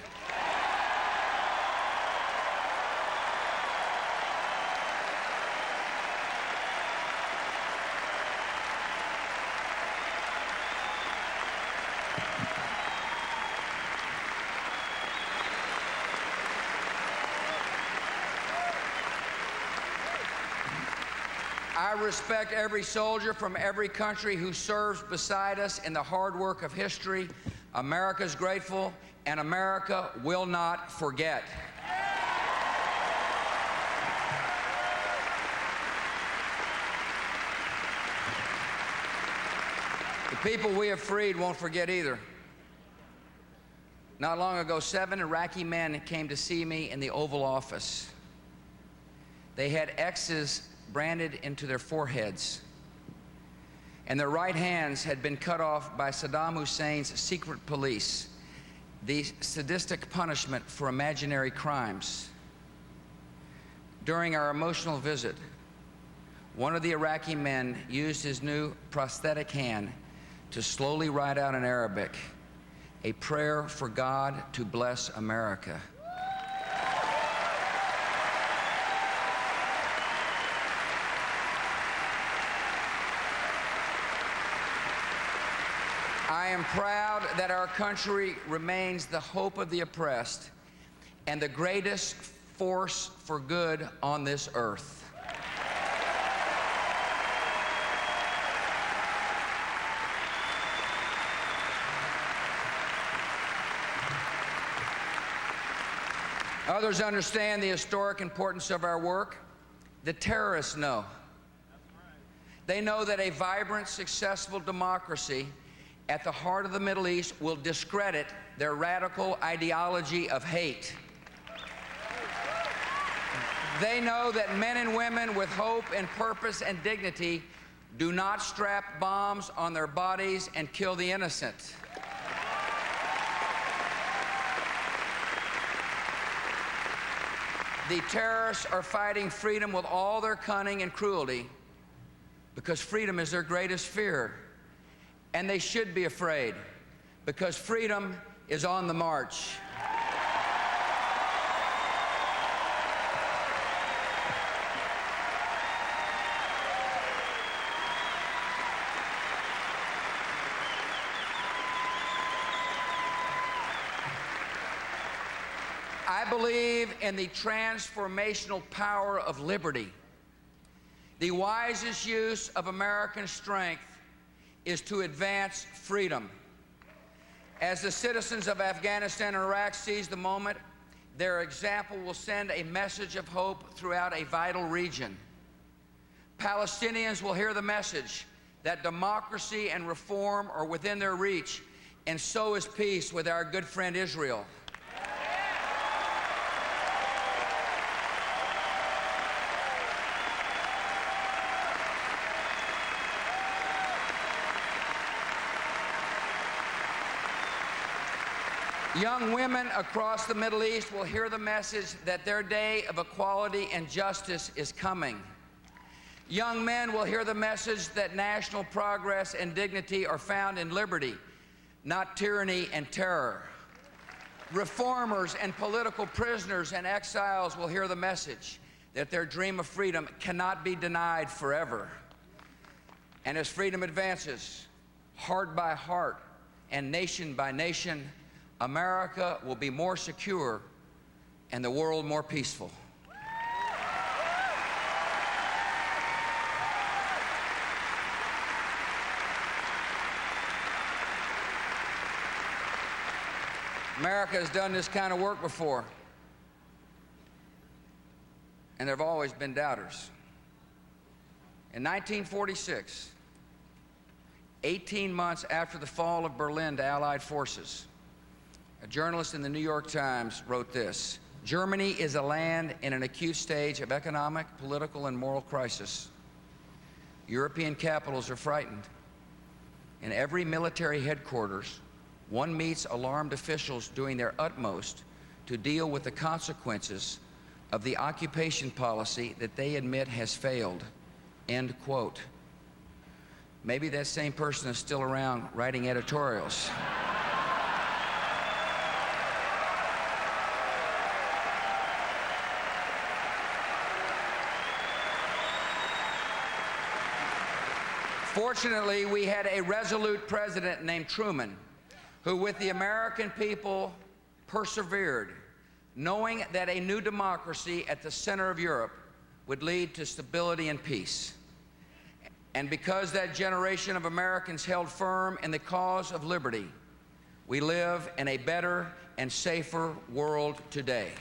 I respect every soldier from every country who serves beside us in the hard work of history. America's grateful, and America will not forget. The people we have freed won't forget either. Not long ago, 7 Iraqi men came to see me in the Oval Office. They had X's branded into their foreheads, and their right hands had been cut off by Saddam Hussein's secret police, the sadistic punishment for imaginary crimes. During our emotional visit, one of the Iraqi men used his new prosthetic hand to slowly write out in Arabic a prayer for God to bless America. I am proud that our country remains the hope of the oppressed and the greatest force for good on this earth. Others understand the historic importance of our work. The terrorists know. They know that a vibrant, successful democracy at the heart of the Middle East will discredit their radical ideology of hate. They know that men and women with hope and purpose and dignity do not strap bombs on their bodies and kill the innocent. The terrorists are fighting freedom with all their cunning and cruelty because freedom is their greatest fear. And they should be afraid, because freedom is on the march. I believe in the transformational power of liberty. The wisest use of American strength is to advance freedom. As the citizens of Afghanistan and Iraq seize the moment, their example will send a message of hope throughout a vital region. Palestinians will hear the message that democracy and reform are within their reach, and so is peace with our good friend Israel. Young women across the Middle East will hear the message that their day of equality and justice is coming. Young men will hear the message that national progress and dignity are found in liberty, not tyranny and terror. Reformers and political prisoners and exiles will hear the message that their dream of freedom cannot be denied forever. And as freedom advances, heart by heart and nation by nation, America will be more secure and the world more peaceful. America has done this kind of work before, and there have always been doubters. In 1946, 18 months after the fall of Berlin to Allied forces, a journalist in the New York Times wrote this: "Germany is a land in an acute stage of economic, political, and moral crisis. European capitals are frightened. In every military headquarters, one meets alarmed officials doing their utmost to deal with the consequences of the occupation policy that they admit has failed." End quote. Maybe that same person is still around writing editorials. Fortunately, we had a resolute president named Truman, who with the American people persevered, knowing that a new democracy at the center of Europe would lead to stability and peace. And because that generation of Americans held firm in the cause of liberty, we live in a better and safer world today.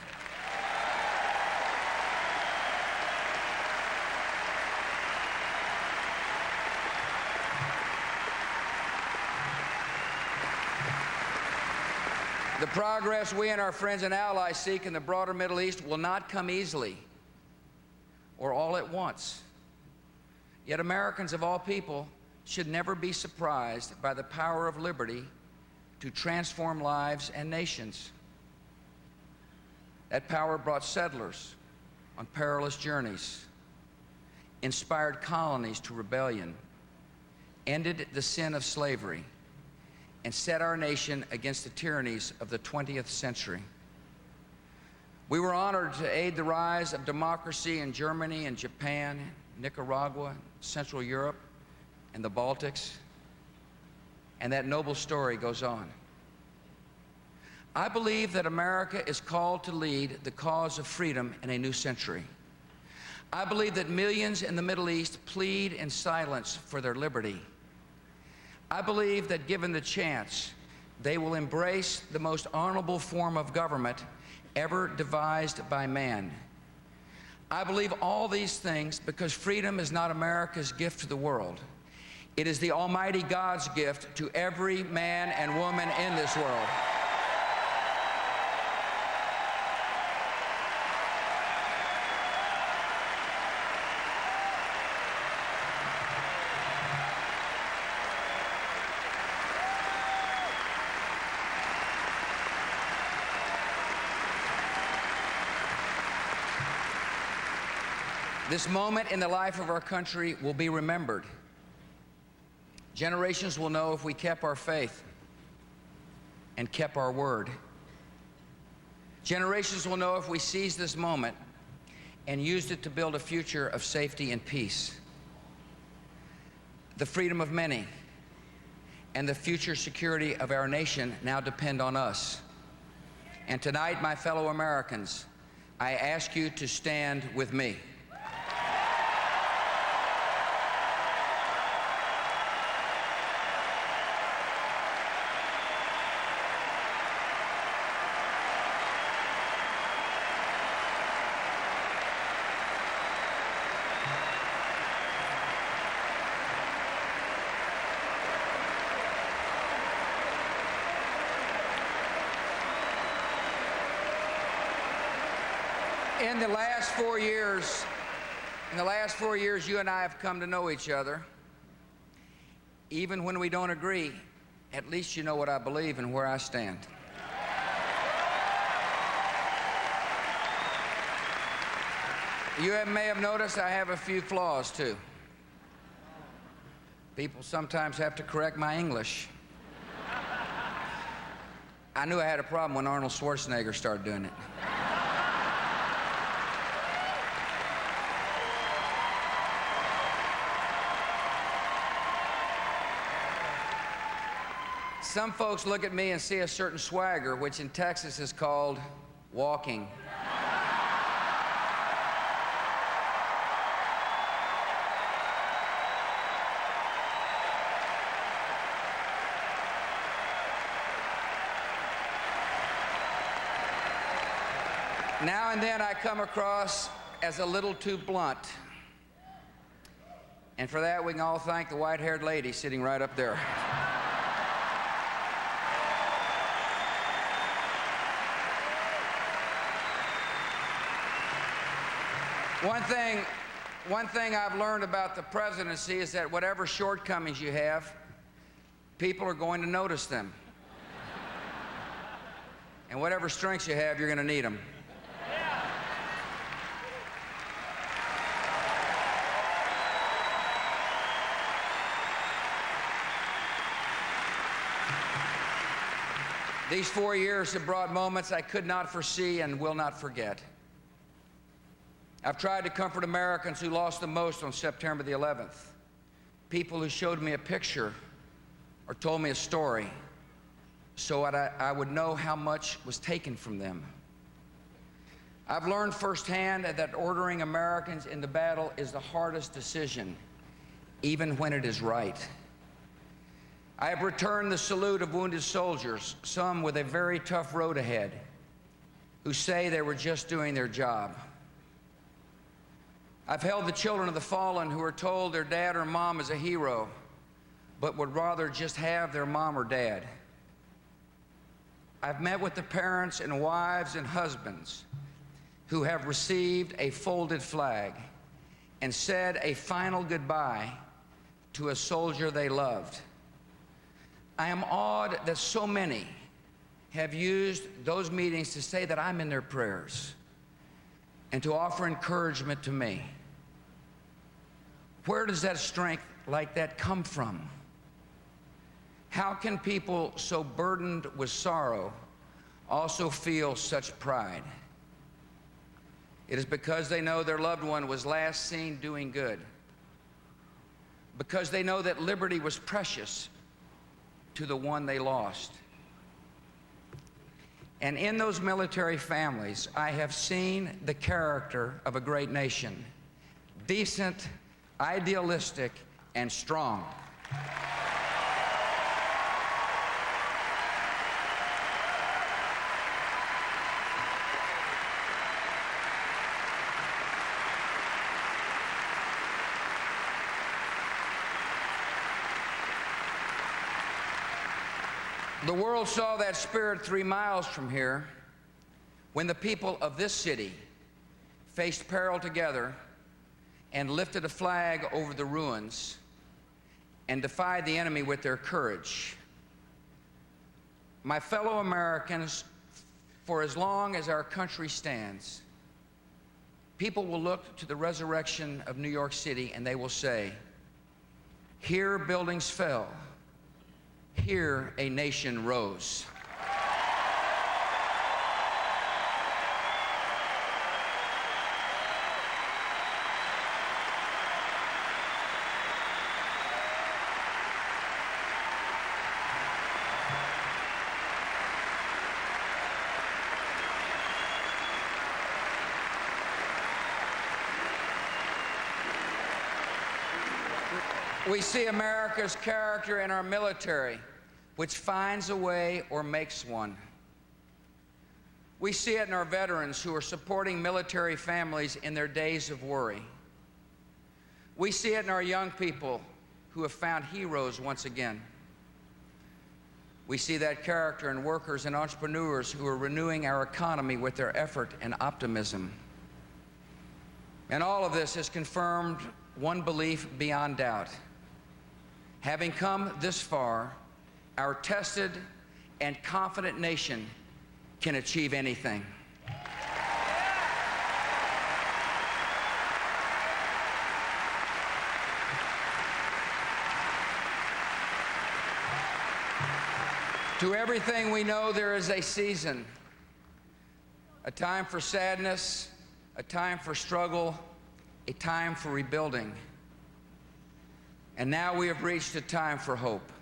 The progress we and our friends and allies seek in the broader Middle East will not come easily or all at once. Yet Americans of all people should never be surprised by the power of liberty to transform lives and nations. That power brought settlers on perilous journeys, inspired colonies to rebellion, ended the sin of slavery, and set our nation against the tyrannies of the 20th century. We were honored to aid the rise of democracy in Germany and Japan, Nicaragua, Central Europe, and the Baltics, and that noble story goes on. I believe that America is called to lead the cause of freedom in a new century. I believe that millions in the Middle East plead in silence for their liberty. I believe that given the chance, they will embrace the most honorable form of government ever devised by man. I believe all these things because freedom is not America's gift to the world. It is the Almighty God's gift to every man and woman in this world. This moment in the life of our country will be remembered. Generations will know if we kept our faith and kept our word. Generations will know if we seized this moment and used it to build a future of safety and peace. The freedom of many and the future security of our nation now depend on us. And tonight, my fellow Americans, I ask you to stand with me. In the last 4 years, you and I have come to know each other. Even when we don't agree, at least you know what I believe and where I stand. You may have noticed I have a few flaws, too. People sometimes have to correct my English. I knew I had a problem when Arnold Schwarzenegger started doing it. Some folks look at me and see a certain swagger, which in Texas is called walking. Now and then I come across as a little too blunt. And for that, we can all thank the white-haired lady sitting right up there. One thing I've learned about the presidency is that whatever shortcomings you have, people are going to notice them. And whatever strengths you have, you're going to need them. These 4 years have brought moments I could not foresee and will not forget. I've tried to comfort Americans who lost the most on September the 11th. People who showed me a picture or told me a story so I would know how much was taken from them. I've learned firsthand that ordering Americans into battle is the hardest decision, even when it is right. I have returned the salute of wounded soldiers, some with a very tough road ahead, who say they were just doing their job. I've held the children of the fallen who are told their dad or mom is a hero, but would rather just have their mom or dad. I've met with the parents and wives and husbands who have received a folded flag and said a final goodbye to a soldier they loved. I am awed that so many have used those meetings to say that I'm in their prayers and to offer encouragement to me. Where does that strength like that come from? How can people so burdened with sorrow also feel such pride? It is because they know their loved one was last seen doing good. Because they know that liberty was precious to the one they lost. And in those military families, I have seen the character of a great nation, decent, idealistic, and strong. The world saw that spirit 3 miles from here when the people of this city faced peril together and lifted a flag over the ruins and defied the enemy with their courage. My fellow Americans, for as long as our country stands, people will look to the resurrection of New York City and they will say, "Here buildings fell, here a nation rose." We see America's character in our military, which finds a way or makes one. We see it in our veterans who are supporting military families in their days of worry. We see it in our young people who have found heroes once again. We see that character in workers and entrepreneurs who are renewing our economy with their effort and optimism. And all of this has confirmed one belief beyond doubt. Having come this far, our tested and confident nation can achieve anything. To everything we know, there is a season, a time for sadness, a time for struggle, a time for rebuilding. And now we have reached a time for hope.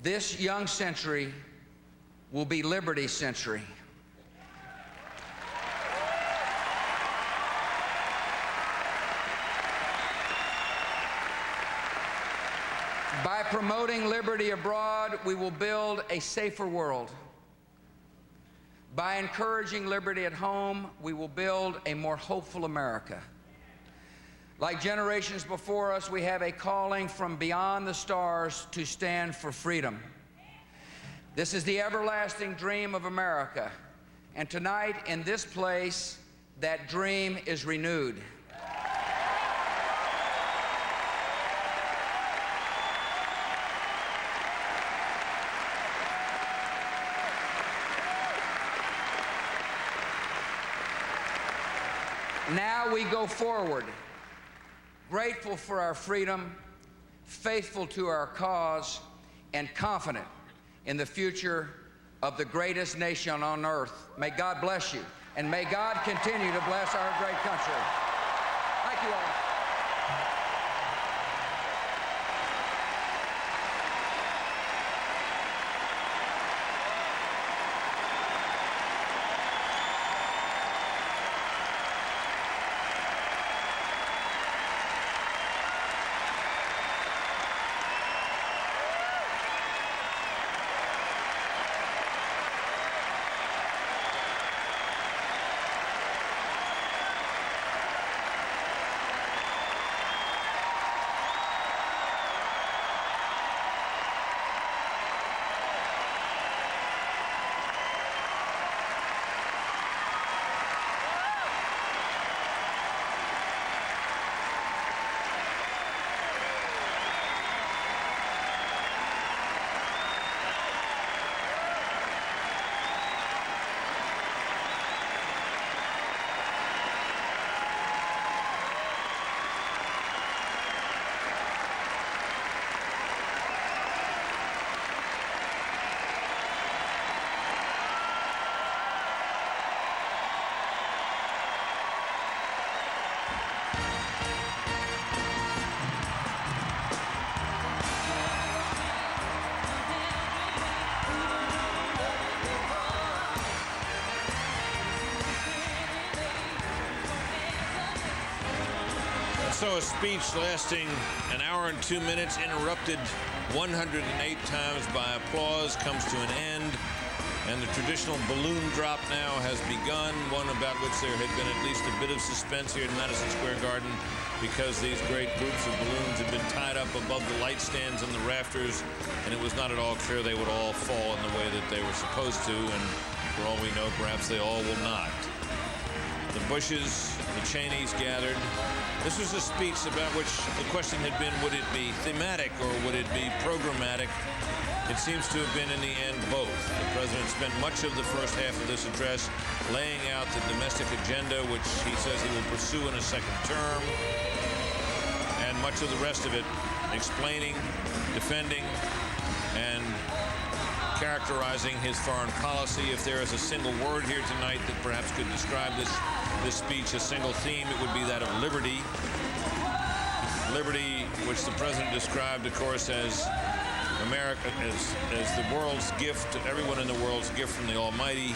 This young century will be Liberty's century. By promoting liberty abroad, we will build a safer world. By encouraging liberty at home, we will build a more hopeful America. Like generations before us, we have a calling from beyond the stars to stand for freedom. This is the everlasting dream of America, and tonight in this place, that dream is renewed. Now we go forward, grateful for our freedom, faithful to our cause, and confident in the future of the greatest nation on earth. May God bless you, and may God continue to bless our great country. Thank you all. So a speech lasting an hour and 2 minutes, interrupted 108 times by applause, comes to an end. And the traditional balloon drop now has begun, one about which there had been at least a bit of suspense here in Madison Square Garden because these great groups of balloons had been tied up above the light stands and the rafters, and it was not at all clear they would all fall in the way that they were supposed to, and for all we know, perhaps they all will not. The Bushes, the Cheneys gathered. This was a speech about which the question had been, would it be thematic or would it be programmatic? It seems to have been, in the end, both. The president spent much of the first half of this address laying out the domestic agenda, which he says he will pursue in a second term, and much of the rest of it explaining, defending, and characterizing his foreign policy. If there is a single word here tonight that perhaps could describe this speech, a single theme, it would be that of liberty. Liberty, which the president described, of course, as America, as the world's gift, everyone in the world's gift from the Almighty,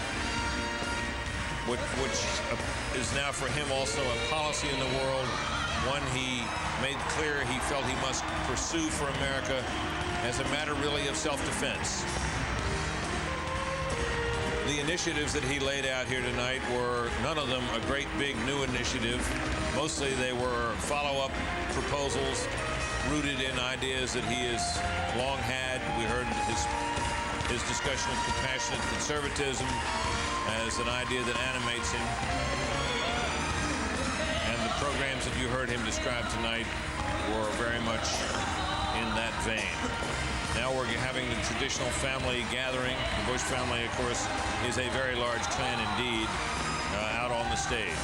which is now for him also a policy in the world, one he made clear he felt he must pursue for America as a matter really of self-defense. The initiatives that he laid out here tonight were none of them a great big new initiative. Mostly they were follow-up proposals rooted in ideas that he has long had. We heard his discussion of compassionate conservatism as an idea that animates him. And the programs that you heard him describe tonight were very much in that vein. Now we're having the traditional family gathering. The Bush family, of course, is a very large clan indeed, out on the stage.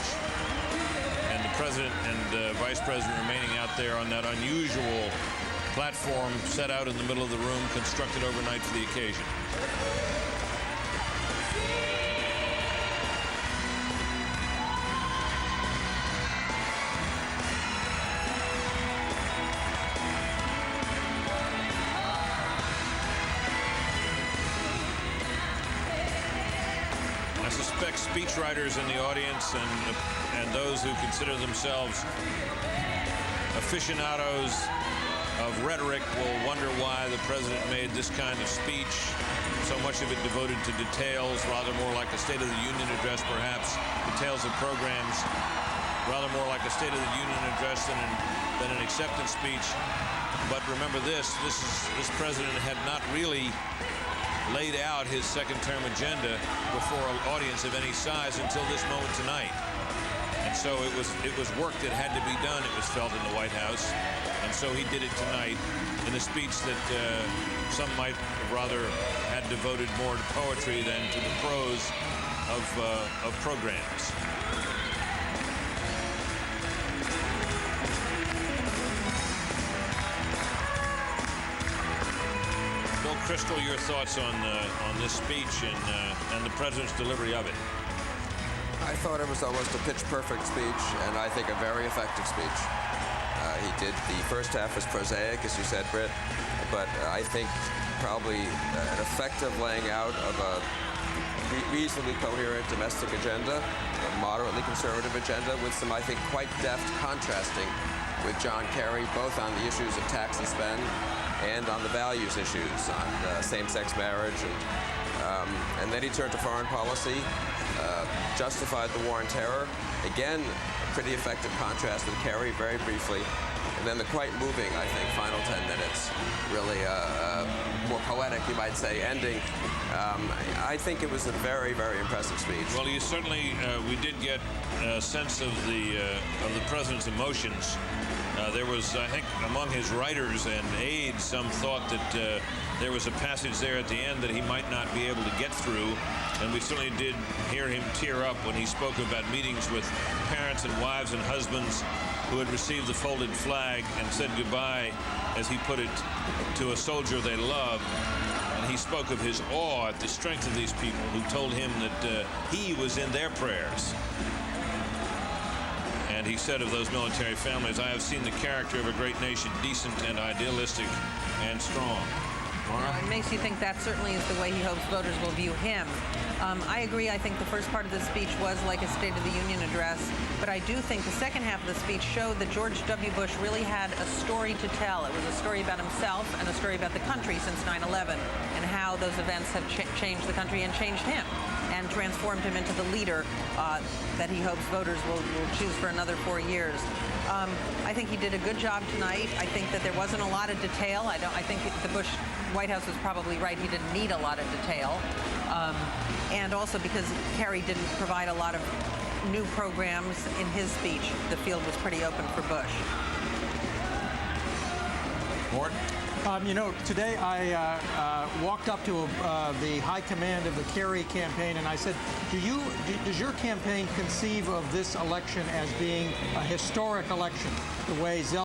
And the president and vice president remaining out there on that unusual platform set out in the middle of the room, constructed overnight for the occasion. I suspect speechwriters in the audience and those who consider themselves aficionados of rhetoric will wonder why the president made this kind of speech, so much of it devoted to details, rather more like a State of the Union address perhaps, details of programs, rather more like a State of the Union address than an acceptance speech. But remember this president had not really laid out his second-term agenda before an audience of any size until this moment tonight. And so it was work that had to be done, it was felt, in the White House. And so he did it tonight in a speech that some might have rather had devoted more to poetry than to the prose of programs. Bill Kristol, your thoughts on this speech and the president's delivery of it? I thought it was almost a pitch-perfect speech, and I think a very effective speech. He did the first half was prosaic, as you said, Britt, but I think probably an effective laying out of a reasonably coherent domestic agenda, a moderately conservative agenda, with some, I think, quite deft contrasting with John Kerry, both on the issues of tax and spend and on the values issues, on same-sex marriage. And then he turned to foreign policy, justified the war on terror. Again, a pretty effective contrast with Kerry, very briefly. And then the quite moving, I think, final 10 minutes, really more poetic, you might say, ending. I think it was a very, very impressive speech. Well, you certainly, we did get a sense of the president's emotions. There was, I think, among his writers and aides, some thought that there was a passage there at the end that he might not be able to get through. And we certainly did hear him tear up when he spoke about meetings with parents and wives and husbands who had received the folded flag and said goodbye, as he put it, to a soldier they loved. And he spoke of his awe at the strength of these people who told him that he was in their prayers. And he said of those military families, I have seen the character of a great nation, decent and idealistic and strong. It makes you think that certainly is the way he hopes voters will view him. I agree. I think the first part of the speech was like a State of the Union address, but I do think the second half of the speech showed that George W. Bush really had a story to tell. It was a story about himself and a story about the country since 9/11 and how those events have changed the country and changed him and transformed him into the leader that he hopes voters will choose for another 4 years. I think he did a good job tonight. I think that there wasn't a lot of detail. I think the Bush White House was probably right. He didn't need a lot of detail. And also because Kerry didn't provide a lot of new programs in his speech, the field was pretty open for Bush. Mort? Today I walked up to the high command of the Kerry campaign and I said, does your campaign conceive of this election as being a historic election, the way